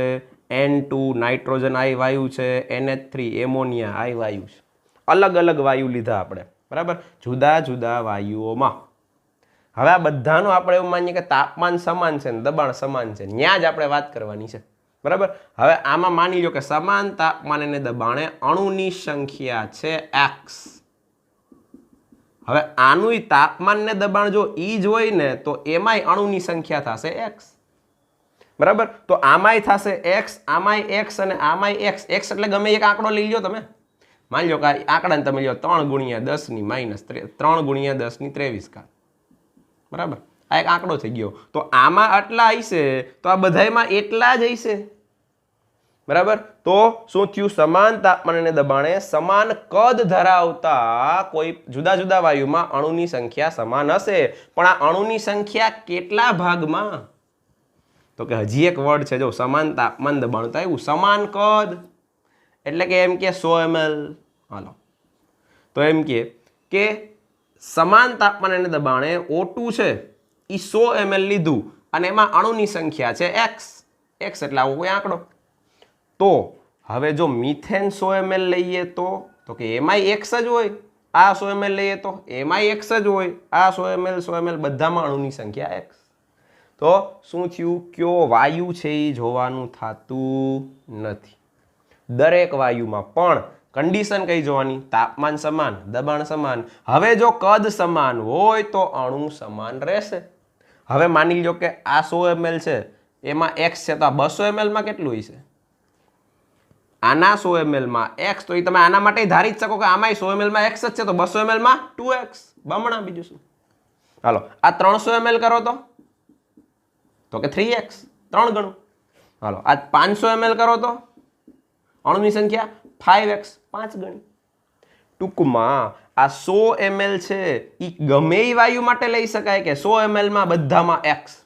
N2 નાઇટ્રોજન આ વાયુ છે NH3 એમોનિયા આ વાયુ છે અલગ અલગ વાયુ લીધા આપણે બરાબર જુદા જુદા વાયુઓમાં હવે આ બધાનો આપણે એવું માનીએ કે તાપમાન સમાન છે ને દબાણ સમાન છે ત્યાં જ આપણે વાત કરવાની છે બરાબર હવે આમાં માની લો કે સમાન તાપમાન અને દબાણે અણુની સંખ્યા છે x હવે આનું તાપમાન ને દબાણ જો ઈ જ હોય ને તો એમાંય અણુની સંખ્યા થશે x બરાબર તો આમાંય થશે x આમાંય x અને આમાંય x એટલે ગમે એક આંકડો લઈ લો તમે માની લો કે આ આંકડાને તમે લો 3 × 10⁻³ બરાબર આ એક આંકડો થઈ ગયો તો આમાં આટલા હશે તો આ બધાયમાં એટલા જ હશે બરાબર તો શું થયું સમાન તાપમાન અને દબાણે સમાન કદ ધરાવતા કોઈ જુદા જુદા વાયુમાં અણુની સંખ્યા સમાન હશે પણ આ અણુની સંખ્યા કેટલા ભાગમાં તો કે હજી એક વર્ડ છે જો સમાન તાપમાન દબાણ તો આવ્યું સમાન કદ એટલે કે એમ કે 100 ml હાલો તો એમ કે સમાન તાપમાન અને દબાણે O2 છે એ 100 ml લીધું અને એમાં અણુની સંખ્યા છે x એટલે આવો કોઈ આંકડો તો હવે જો મિથેન 100 ml લઈએ તો કે એમાંય x જ હોય આ 100 ml લઈએ તો એમાંય x જ હોય આ 100 ml બધામાં અણુની સંખ્યા x તો શું થયું કયો વાયુ છે એ જોવાનું થતું નથી દરેક વાયુમાં પણ કંડિશન કઈ જોવાની તાપમાન સમાન દબાણ સમાન હવે જો કદ સમાન હોય તો અણુ સમાન રહેશે હવે માની લો કે આ 100 ml છે એમાં x છે તો આ 200 ml માં કેટલું હશે આના 100 ml માં x તો એ તમે આના માટે ધારી જ શકો કે આમાંય 100 ml માં x જ છે તો 200 ml માં 2x બમણા બીજું શું હાલો આ 300 ml કરો તો કે 3x 3 ગણું હાલો આ 500 ml કરો તો અણુની સંખ્યા 5x 5 ગણી ટૂંકમાં આ 100 ml છે એ ગમે એ વાયુ માટે લઈ શકાય કે 100 ml માં બધામાં x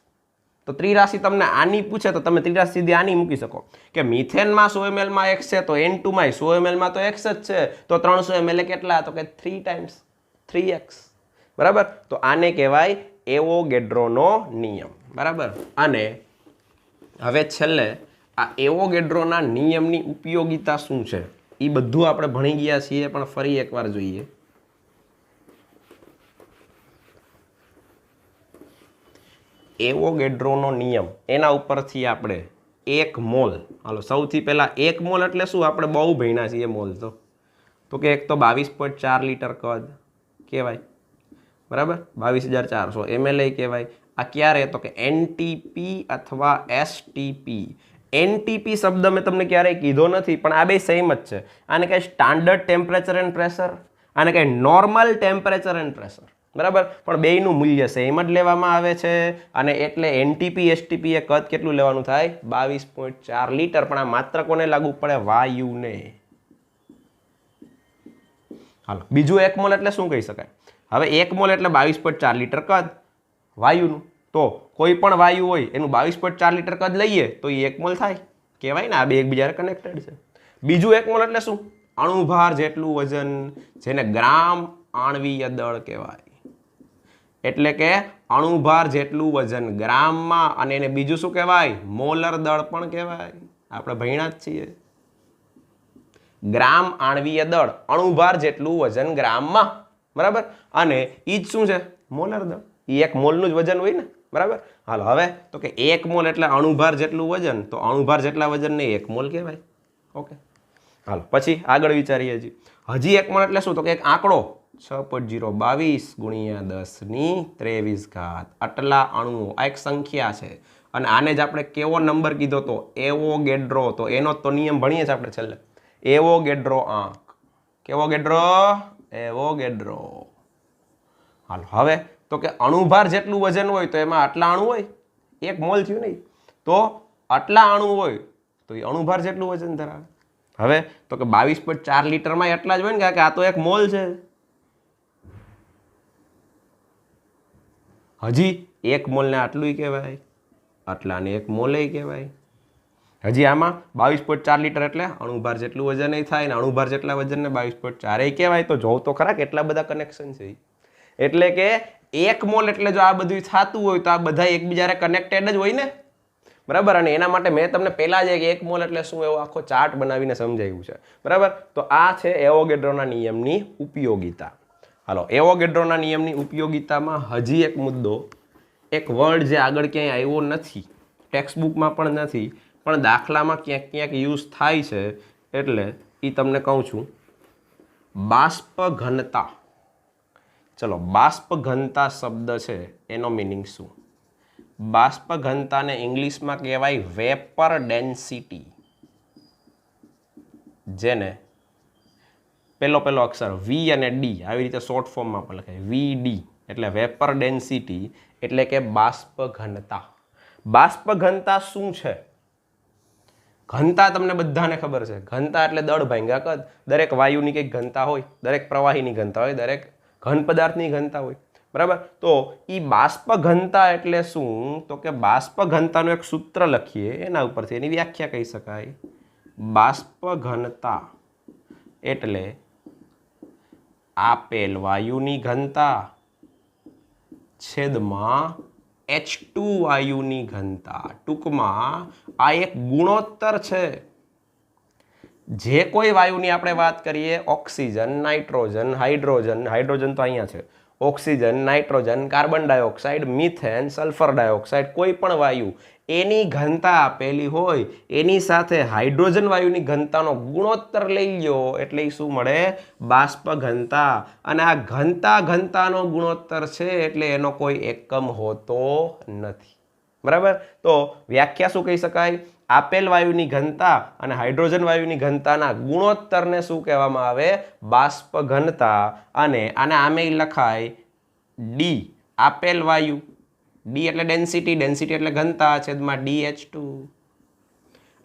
તો ત્રિરાશિ તમને આની પૂછે તો તમે ત્રિરાશિ સીધી આની મૂકી શકો કે મિથેનમાં 100 ml માં x છે તો N2 માં 100 ml માં તો x જ છે તો 300 ml કેટલા તો કે 3 ટાઈમ્સ 3x બરાબર તો આને કહેવાય એવોગેડ્રોનો નિયમ બરાબર અને હવે છેલ્લે આ એવોગેડ્રોના નિયમની ઉપયોગિતા શું છે એ બધું આપણે ભણી ગયા છીએ પણ ફરી એકવાર જોઈએ એવોગેડ્રોનો નિયમ એના ઉપરથી આપણે 1 મોલ હાલો સૌથી પહેલા 1 મોલ એટલે શું આપણે બહુ ભણ્યા છીએ મોલ તો કે એક તો 22.4 લીટર કદ કહેવાય બરાબર 22,400 ml કહેવાય આ ક્યારે તો કે એનટીપી અથવા એસટીપી એનટીપી શબ્દ મેં તમને ક્યારેય કીધો નથી પણ આ બે સેમ જ છે આને કહે સ્ટાન્ડર્ડ ટેમ્પરેચર એન્ડ પ્રેશર આને કહે નોર્મલ ટેમ્પરેચર એન્ડ પ્રેશર બરાબર, પણ બેયનું મૂલ્ય સેમ જ લેવામાં આવે છે અને એટલે એનટીપી એસટીપી એ કદ કેટલું લેવાનું થાય 22.4 લીટર, પણ આ માત્ર કોને લાગુ પડે? વાયુને. હાલો, બીજું 1 મોલ એટલે શું કહી શકાય? હવે 1 મોલ એટલે 22.4 લીટર કદ વાયુનું, તો કોઈ પણ વાયુ હોય એનું 22.4 લીટર કદ લઈએ તો એ 1 મોલ થાય, કહેવાય ને આ બે એકબીજાને કનેક્ટેડ છે. બીજું 1 મોલ એટલે શું? અણુભાર જેટલું વજન, જેને ગ્રામ આણ્વીય દળ કહેવાય. એટલે કે અણુભાર જેટલું વજન ગ્રામમાં, અને એને બીજું શું કહેવાય? મોલર દળ પણ કહેવાય. આપણે ભણ્યા જ છીએ. ગ્રામ આણ્વીય દળ, અણુભાર જેટલું વજન ગ્રામમાં, બરાબર, અને ઈ જ શું છે? મોલર દળ. એ 1 મોલનું જ વજન હોય ને, બરાબર. હાલો, હવે તો કે 1 મોલ એટલે અણુભાર જેટલું વજન, તો અણુભાર જેટલા વજનને 1 મોલ કહેવાય. ઓકે, હાલો પછી આગળ વિચારીએ. હજી 1 મોલ એટલે શું? તો કે એક આંકડો 6.022 ગુણ્યા 10⁻23 આટલા અણુઓ, આ એક સંખ્યા છે અને આને જ આપણે કેવો નંબર કીધો તો? એવોગેડ્રો. તો એનો તો નિયમ ભણીએ છીએ આપણે છેલ્લે, એવોગેડ્રો આંક. કેવો ગેડ્રો? એવોગેડ્રો. હાલો, હવે તો કે અણુભાર જેટલું વજન હોય તો એમાં આટલા અણુ હોય, 1 મોલ થયું નહીં, તો આટલા અણુ હોય તો એ અણુભાર જેટલું વજન ધરાવે. હવે તો કે 22.4 લીટરમાં એટલા જ હોય ને, કે આ તો 1 મોલ છે. હજી 1 મોલને આટલું કહેવાય, આટલાને 1 મોલે કહેવાય. હજી આમાં 22.4 લીટર એટલે અણુભાર જેટલું વજન એ થાય, ને અણુભાર જેટલા વજનને 22.4 કહેવાય. તો જોવ તો ખરા કેટલા બધા કનેક્શન છે. એટલે કે 1 મોલ એટલે જો આ બધું થતું હોય તો આ બધા એકબીજાને કનેક્ટેડ જ હોય ને, બરાબર. અને એના માટે મેં તમને પહેલા જ 1 મોલ એટલે શું એવો આખો ચાર્ટ બનાવીને સમજાવ્યું છે, બરાબર. તો આ છે એવોગેડ્રોના નિયમની ઉપયોગિતા. હાલો, એવોગેડ્રોના નિયમની ઉપયોગિતામાં હજી એક મુદ્દો, એક વર્ડ જે આગળ ક્યાંય આવ્યો નથી, ટેક્સ્ટ બુકમાં પણ નથી, પણ દાખલામાં ક્યાંક ક્યાંક યુઝ થાય છે, એટલે એ તમને કહું છું. બાષ્પ ઘનતા. ચલો, બાષ્પ ઘનતા શબ્દ છે એનો મિનિંગ શું? બાષ્પ ઘનતાને ઇંગ્લિશમાં કહેવાય વેપર ડેન્સિટી, જેને પેલો અક્ષર વી અને ડી આવી રીતે શોર્ટ ફોર્મમાં પણ લખાય, વીડી એટલે વેપર ડેન્સિટી, એટલે કે બાષ્પ ઘનતા. બાષ્પ ઘનતા શું છે? ઘનતા તમને બધાને ખબર છે, ઘનતા એટલે દળ ભાંગ્યા કદ. દરેક વાયુની કંઈક ઘનતા હોય, દરેક પ્રવાહીની ઘનતા હોય, દરેક ઘન પદાર્થની ઘનતા હોય, બરાબર. તો એ બાષ્પ ઘનતા એટલે શું? તો કે બાષ્પ ઘનતાનું એક સૂત્ર લખીએ, એના ઉપરથી એની વ્યાખ્યા કહી શકાય. બાષ્પ ઘનતા એટલે આપેલ વાયુની ઘનતા છેદમાં H2 વાયુની ઘનતા. ટૂંકમાં આ એક ગુણોત્તર છે. જે કોઈ વાયુની આપણે વાત કરીએ, ઓક્સિજન, નાઇટ્રોજન, હાઇડ્રોજન, હાઇડ્રોજન તો અહીંયા છે, oxygen, nitrogen, carbon dioxide, methane, sulphur dioxide, કોઈ પણ વાયુ એની ઘનતા આપેલી હોય, એની સાથે હાઇડ્રોજન વાયુની ઘનતાનો ગુણોત્તર લઈ લો એટલે શું મળે? બાષ્પ ઘનતા. અને આ ઘનતાનો ગુણોત્તર છે એટલે એનો કોઈ એકમ હોતો નથી, બરાબર. તો વ્યાખ્યા શું કહી શકાય? આપેલ વાયુની ઘનતા અને હાઇડ્રોજન વાયુની ઘનતાના ગુણોત્તરને શું કહેવામાં આવે? બાષ્પ ઘનતા. અને આને આમે લખાય ડી. આપેલ વાયુ, ડી એટલે ડેન્સિટી, ડેન્સિટી એટલે ઘનતા, છેદમાં DH2.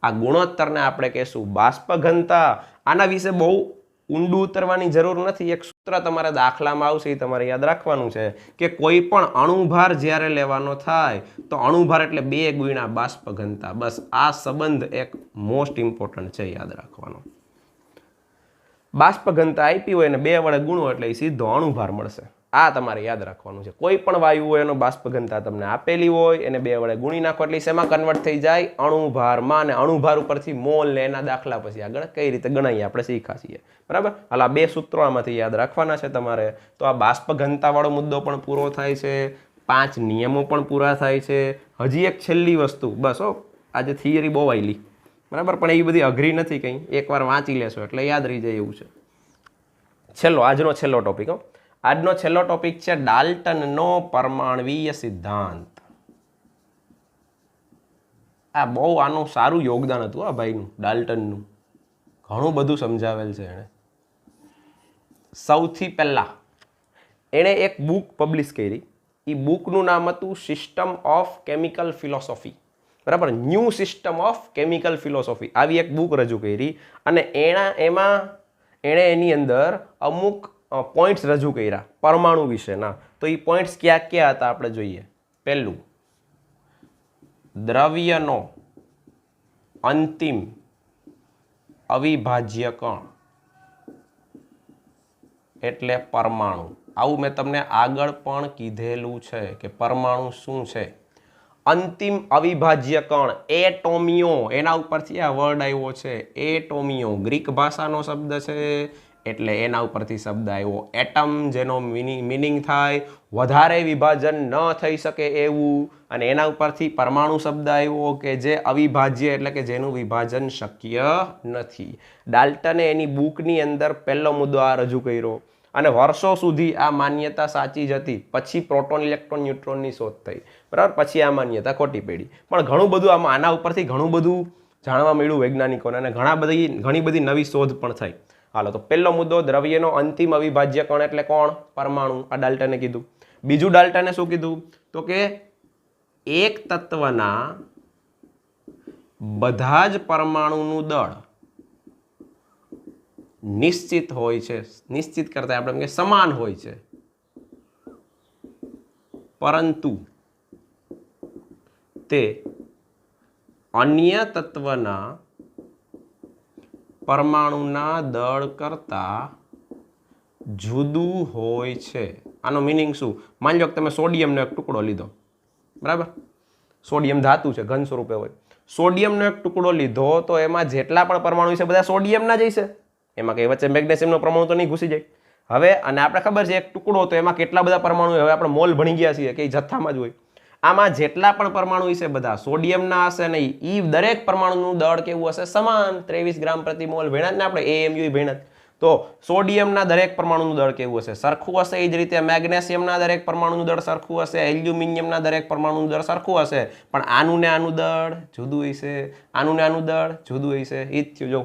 આ ગુણોત્તરને આપણે કહેશું બાષ્પ ઘનતા. આના વિશે બહુ ઊંડું ઉતરવાની જરૂર નથી. એક સૂત્ર તમારે દાખલામાં આવશે, એ તમારે યાદ રાખવાનું છે કે કોઈ પણ અણુભાર જ્યારે લેવાનો થાય તો અણુભાર એટલે 2 ગુણ્યા બાષ્પ ઘનતા. બસ આ સંબંધ એક મોસ્ટ ઇમ્પોર્ટન્ટ છે, યાદ રાખવાનો. બાષ્પ ઘનતા આપી હોય અને 2 વડે ગુણો એટલે સીધો અણુભાર મળશે. આ તમારે યાદ રાખવાનું છે. કોઈ પણ વાયુ હોય એનો બાષ્પ ઘનતા તમને આપેલી હોય, એને 2 વડે ગુણી નાખો એટલે શેમાં કન્વર્ટ થઈ જાય? અણુભારમાં. અને અણુભાર ઉપરથી મોલ ને એના દાખલા પછી આગળ કઈ રીતે ગણાઈએ આપણે શીખા છીએ, બરાબર. હાલ આ 2 સૂત્રો આમાંથી યાદ રાખવાના છે તમારે. તો આ બાષ્પ ઘનતા વાળો મુદ્દો પણ પૂરો થાય છે, 5 નિયમો પણ પૂરા થાય છે. હજી એક છેલ્લી વસ્તુ, બસ આજે થિયરી બહુ આવેલી, બરાબર, પણ એ બધી અઘરી નથી કંઈ, એકવાર વાંચી લેશો એટલે યાદ રહી જાય એવું છે. આજનો છેલ્લો ટોપિક. આજનો છેલ્લો ટોપિક છે ડાલ્ટનનો પરમાણ્વીય સિદ્ધાંત. આ બહુ આનું સારું યોગદાન હતું આ ભાઈનું, ડાલ્ટનનું. ઘણું બધું સમજાવેલ છે એણે. સૌથી પહેલા એણે એક બુક પબ્લિશ કરી. એ બુકનું નામ હતું સિસ્ટમ ઓફ કેમિકલ ફિલોસોફી, બરાબર, new system of chemical philosophy, આવી એક બુક રજૂ કરી. અને એણે એની અંદર અમુક પોઈન્ટ્સ રજૂ કર્યા પરમાણુ વિશેના. તો એ પોઈન્ટ્સ ક્યાં ક્યાં હતા આપણે જોઈએ. પહેલું, દ્રવ્યનો અંતિમ અવિભાજ્ય કણ એટલે પરમાણુ. આવું મેં તમને આગળ પણ કીધેલું છે કે પરમાણુ શું છે. અંતિમ અવિભાજ્ય કણ એટોમિયો, એના ઉપરથી આ વર્ડ આવ્યો છે એટોમિયો. ગ્રીક ભાષાનો શબ્દ છે એટલે એના ઉપરથી શબ્દ આવ્યો એટમ, જેનો મિનિંગ થાય વધારે વિભાજન ન થઈ શકે એવું. અને એના ઉપરથી પરમાણુ શબ્દ આવ્યો કે જે અવિભાજ્ય એટલે કે જેનું વિભાજન શક્ય નથી. ડાલ્ટને એની બુકની અંદર પહેલો મુદ્દો આ રજૂ કર્યો અને વર્ષો સુધી આ માન્યતા સાચી જ હતી. પછી પ્રોટોન, ઇલેક્ટ્રોન, ન્યુટ્રોનની શોધ થઈ, બરાબર, પછી આ માન્યતા ખોટી પડી. પણ ઘણું બધું આના ઉપરથી ઘણું બધું જાણવા મળ્યું વૈજ્ઞાનિકોને અને ઘણી બધી નવી શોધ પણ થઈ. હાલો, તો પહેલો મુદ્દો, દ્રવ્યનો અંતિમ અવિભાજ્ય કણ એટલે કોણ? પરમાણુ. આ ડાલ્ટને કીધું. બીજું ડાલ્ટને શું કીધું? તો કે એક તત્વના બધા જ પરમાણુનું દળ નિશ્ચિત હોય છે. નિશ્ચિત કરતા આપણે કે સમાન હોય છે, પરંતુ તે અન્ય તત્વના પરમાણુના દળ કરતા જુદું હોય છે. આનો મિનિંગ શું? માની લો કે તમે સોડિયમનો એક ટુકડો લીધો, બરાબર, સોડિયમ ધાતુ છે, ઘન સ્વરૂપે હોય. સોડિયમનો એક ટુકડો લીધો તો એમાં જેટલા પણ પરમાણુ છે બધા સોડિયમના જ હશે. એમાં કઈ વચ્ચે મેગ્નેશિયમનો પરમાણુ તો નહીં ઘૂસી જાય. હવે અને આપણે ખબર છે એક ટુકડો તો એમાં કેટલા બધા પરમાણુ હોય. હવે આપણે મોલ ભણી ગયા છીએ કે જથ્થામાં જ હોય. આમાં જેટલા પણ પરમાણુ હશે બધા સોડિયમના હશે નહીં. એ દરેક પરમાણુનું દળ કેવું હશે? સમાન. 23 ગ્રામ પ્રતિ મોલ ભણ્યા ને આપણે, AMU ભણ્યા. તો સોડિયમના દરેક પરમાણુનું દળ કેવું હશે? સરખું હશે. એ જ રીતે મેગ્નેશિયમના દરેક પરમાણુનું દળ સરખું હશે. એલ્યુમિનિયમના દરેક પરમાણુનું દળ સરખું હશે. પણ આનું ને આનું દળ જુદું હશે. આનું ને આનું દળ જુદું હશે. એ જ થયું. જો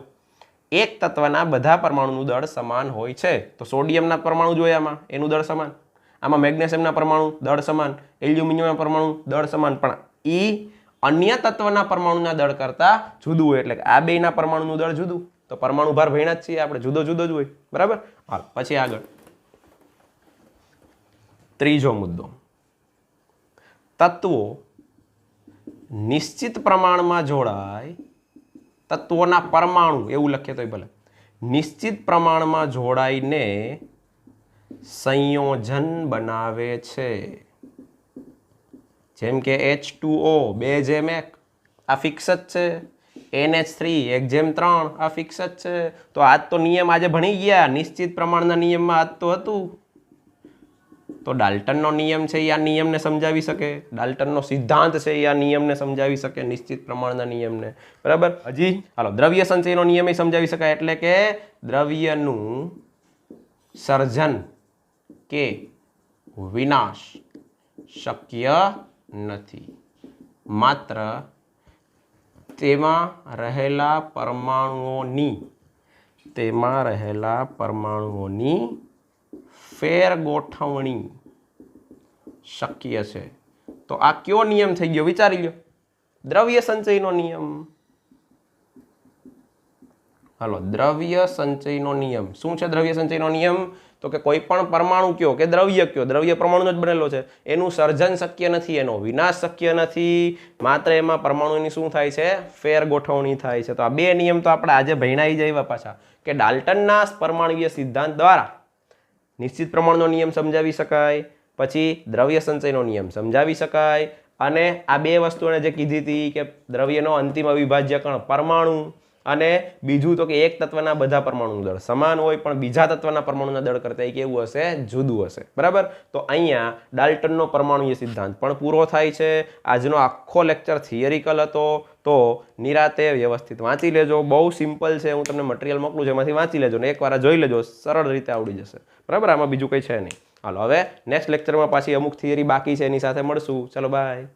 એક તત્વના બધા પરમાણુનું દળ સમાન હોય છે. તો સોડિયમના પરમાણુ જોઈએ આમાં, એનું દળ સમાન. આમાં મેગ્નેશિયમના પરમાણુ દળ સમાન, એલ્યુમિનિયમના પરમાણુ દળ સમાન. પણ એ અન્ય તત્વના પરમાણુના દળ કરતા જુદું હોય. એટલે કે આ બેના પરમાણુનું દળ જુદું. તો પરમાણુ ભાર ભણ્યા જ છીએ આપણે, જુદો જુદો જ હોય, બરાબર. હાલ, પછી આગળ ત્રીજો મુદ્દો, તત્વો નિશ્ચિત પ્રમાણમાં જોડાય. તત્વોના પરમાણુ એવું લખીએ તોય ભલે. નિશ્ચિત પ્રમાણમાં જોડાઈને સંયોજન બનાવે છે. જેમ કે H2O 2:1, આ ફિક્સ જ છે. NH3 1:3, આ ફિક્સ જ છે. તો આજ તો નિયમ આજે ભણી ગયા. નિશ્ચિત પ્રમાણના નિયમમાં આજ તો હતું. તો ડાલ્ટનનો નિયમ છે એ આ નિયમને સમજાવી શકે. ડાલ્ટનનો સિદ્ધાંત છે એ આ નિયમને સમજાવી શકે, નિશ્ચિત પ્રમાણના નિયમને, બરાબર. હજી હાલો, દ્રવ્ય સંચયનો નિયમ સમજાવી શકાય. એટલે કે દ્રવ્યનું સર્જન કે વિનાશ શક્ય નથી, માત્ર તેમાં રહેલા પરમાણુઓની ફેરગોઠવણી શક્ય છે. તો આ કયો નિયમ થઈ ગયો? વિચારી લો. દ્રવ્ય સંચયનો નિયમ. હાલો, દ્રવ્ય સંચયનો નિયમ શું છે? દ્રવ્ય સંચયનો નિયમ તો કે કોઈ પણ પરમાણુ કયો કે દ્રવ્ય કયો, દ્રવ્ય પરમાણુનો જ બનેલો છે, એનું સર્જન શક્ય નથી, એનો વિનાશ શક્ય નથી, માત્ર એમાં પરમાણુની શું થાય છે? ફેરગોઠવણી થાય છે. તો આ બે નિયમ તો આપણે આજે ભણાઈ જાય પાછા કે ડાલ્ટનના પરમાણુય સિદ્ધાંત દ્વારા નિશ્ચિત પ્રમાણનો નિયમ સમજાવી શકાય, પછી દ્રવ્ય સંચયનો નિયમ સમજાવી શકાય. અને આ બે વસ્તુઓને જે કીધી હતી કે દ્રવ્યનો અંતિમ અવિભાજ્ય કણ પરમાણુ, અને બીજું તો કે એક તત્વના બધા પરમાણુનું દળ સમાન હોય પણ બીજા તત્વના પરમાણુના દળ કરતાં કેવું હશે? જુદું હશે, બરાબર. તો અહીંયા ડાલ્ટનનો પરમાણુય સિદ્ધાંત પણ પૂરો થાય છે. આજનો આખો લેક્ચર થિયરિકલ હતો. તો નિરાતે વ્યવસ્થિત વાંચી લેજો. બહુ સિમ્પલ છે. હું તમને મટીરિયલ મોકલું છું, એમાંથી વાંચી લેજો ને એકવાર જોઈ લેજો, સરળ રીતે આવડી જશે, બરાબર. આમાં બીજું કંઈ છે નહીં. હાલો, હવે નેક્સ્ટ લેક્ચરમાં પાછી અમુક થિયરી બાકી છે, એની સાથે મળશું. ચલો, બાય.